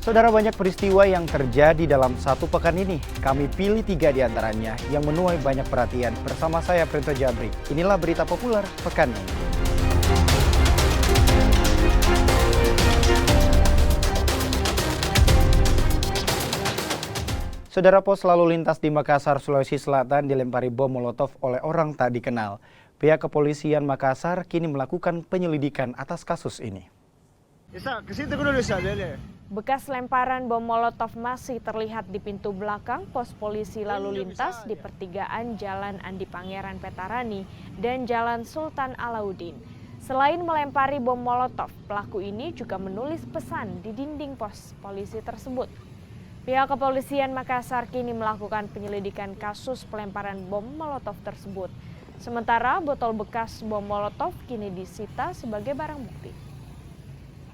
Saudara, banyak peristiwa yang terjadi dalam satu pekan ini. Kami pilih 3 di antaranya yang menuai banyak perhatian. Bersama saya, Printo Jabri. Inilah berita populer pekan ini. Saudara, pos lalu lintas di Makassar, Sulawesi Selatan dilempari bom molotov oleh orang tak dikenal. Pihak kepolisian Makassar kini melakukan penyelidikan atas kasus ini. Bekas lemparan bom molotov masih terlihat di pintu belakang pos polisi lalu lintas di pertigaan Jalan Andi Pangeran Petarani dan Jalan Sultan Alauddin. Selain melempari bom molotov, pelaku ini juga menulis pesan di dinding pos polisi tersebut. Pihak kepolisian Makassar kini melakukan penyelidikan kasus pelemparan bom molotov tersebut. Sementara botol bekas bom molotov kini disita sebagai barang bukti.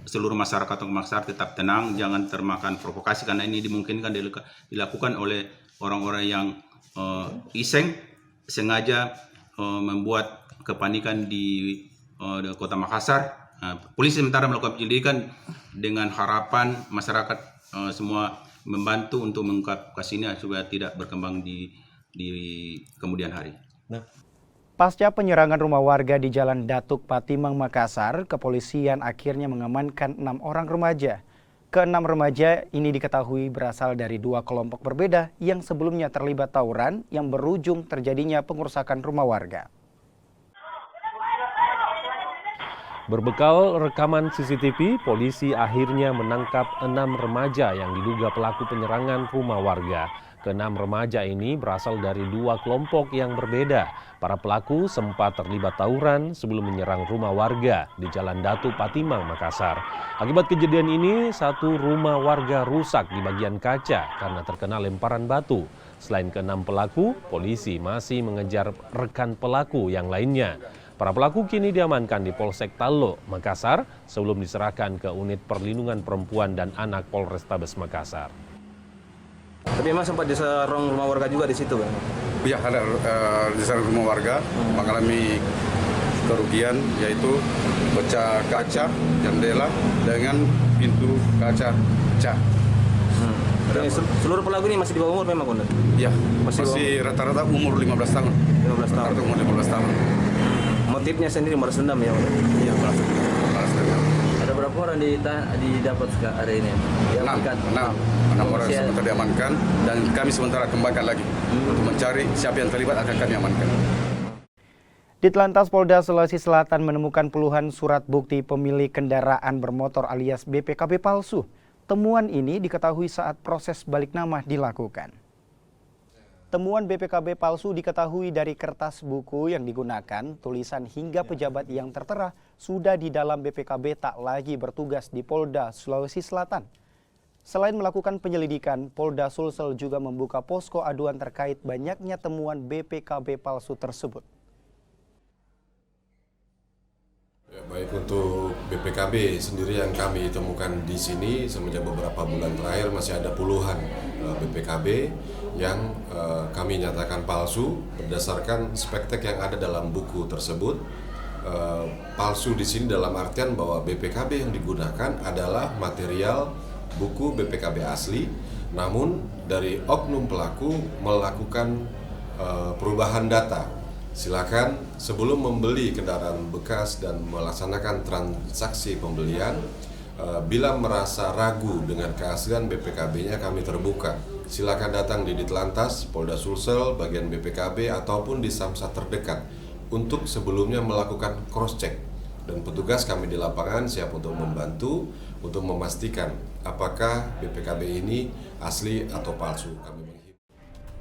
Seluruh masyarakat Makassar tetap tenang, jangan termakan provokasi karena ini dimungkinkan dilakukan oleh orang-orang yang iseng, sengaja membuat kepanikan di kota Makassar. Polisi sementara melakukan penyelidikan dengan harapan masyarakat semua membantu untuk mengungkap kasus ini supaya tidak berkembang di kemudian hari. Pasca penyerangan rumah warga di Jalan Datuk Patimang, Makassar, kepolisian akhirnya mengamankan 6 orang remaja. Ke-6 remaja ini diketahui berasal dari 2 kelompok berbeda yang sebelumnya terlibat tawuran yang berujung terjadinya pengerusakan rumah warga. Berbekal rekaman CCTV, polisi akhirnya menangkap 6 remaja yang diduga pelaku penyerangan rumah warga. Ke-6 remaja ini berasal dari 2 kelompok yang berbeda. Para pelaku sempat terlibat tawuran sebelum menyerang rumah warga di Jalan Datuk Patimang, Makassar. Akibat kejadian ini, 1 rumah warga rusak di bagian kaca karena terkena lemparan batu. Selain ke-6 pelaku, polisi masih mengejar rekan pelaku yang lainnya. Para pelaku kini diamankan di Polsek Tallo, Makassar sebelum diserahkan ke Unit Perlindungan Perempuan dan Anak Polrestabes Makassar. Tapi memang sempat diserang rumah warga juga di situ, Bang? Ya, ada diserang rumah warga mengalami kerugian, yaitu pecah kaca jendela dengan pintu kaca pecah. Seluruh pelaku ini masih di bawah umur memang, Bang? Ya, masih rata-rata umur 15 tahun. 15 tahun. Rata-rata umur 15 tahun. Motifnya sendiri balas dendam ya, Bang? Iya, balas dendam. Ada berapa orang didapat hari ini? 6 orang sementara diamankan dan kami sementara kembangkan lagi untuk mencari siapa yang terlibat akan kami amankan. Ditlantas Polda Sulawesi Selatan menemukan puluhan surat bukti pemilik kendaraan bermotor alias BPKB palsu. Temuan ini diketahui saat proses balik nama dilakukan. Temuan BPKB palsu diketahui dari kertas buku yang digunakan, tulisan hingga pejabat yang tertera sudah di dalam BPKB tak lagi bertugas di Polda Sulawesi Selatan. Selain melakukan penyelidikan, Polda Sulsel juga membuka posko aduan terkait banyaknya temuan BPKB palsu tersebut. Ya, baik untuk BPKB sendiri yang kami temukan di sini semenjak beberapa bulan terakhir masih ada puluhan BPKB yang kami nyatakan palsu berdasarkan spektek yang ada dalam buku tersebut. Palsu di sini dalam artian bahwa BPKB yang digunakan adalah material buku BPKB asli, namun dari oknum pelaku melakukan perubahan data. Silakan sebelum membeli kendaraan bekas dan melaksanakan transaksi pembelian, bila merasa ragu dengan keaslian BPKB-nya kami terbuka. Silakan datang di Ditlantas, Polda Sulsel, bagian BPKB ataupun di Samsat terdekat untuk sebelumnya melakukan cross check. Dan petugas kami di lapangan siap untuk membantu untuk memastikan apakah BPKB ini asli atau palsu.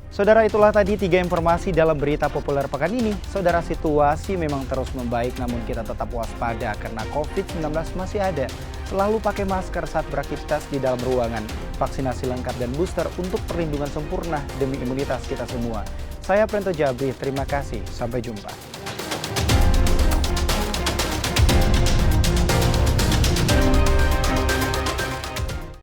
Saudara, itulah tadi 3 informasi dalam berita populer pekan ini. Saudara, situasi memang terus membaik namun kita tetap waspada karena COVID-19 masih ada. Selalu pakai masker saat beraktivitas di dalam ruangan. Vaksinasi lengkap dan booster untuk perlindungan sempurna demi imunitas kita semua. Saya Printo Jabri, terima kasih. Sampai jumpa.